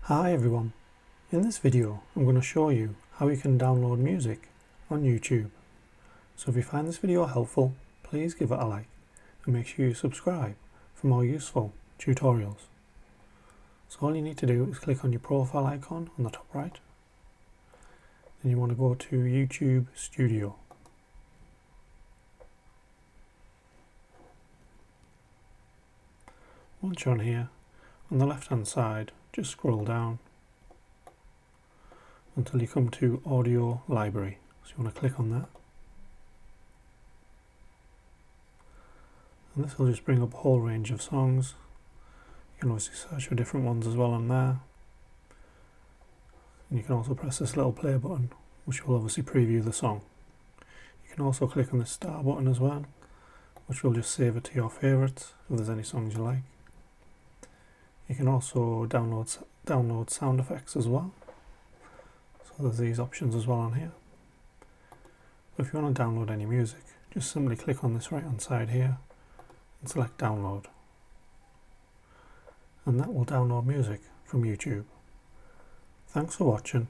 Hi everyone, in this video I'm going to show you how you can download music on YouTube. So if you find this video helpful, please give it a like and make sure you subscribe for more useful tutorials. So all you need to do is click on your profile icon on the top right. Then you want to go to YouTube Studio. Once you're on here, on the left hand side, just scroll down until you come to Audio Library. So you want to click on that. And this will just bring up a whole range of songs. You can obviously search for different ones as well on there. And you can also press this little play button, which will obviously preview the song. You can also click on the star button as well, which will just save it to your favourites if there's any songs you like. You can also download sound effects as well. So there's these options as well on here. But if you want to download any music, just simply click on this right hand side here and select download. And that will download music from YouTube. Thanks for watching.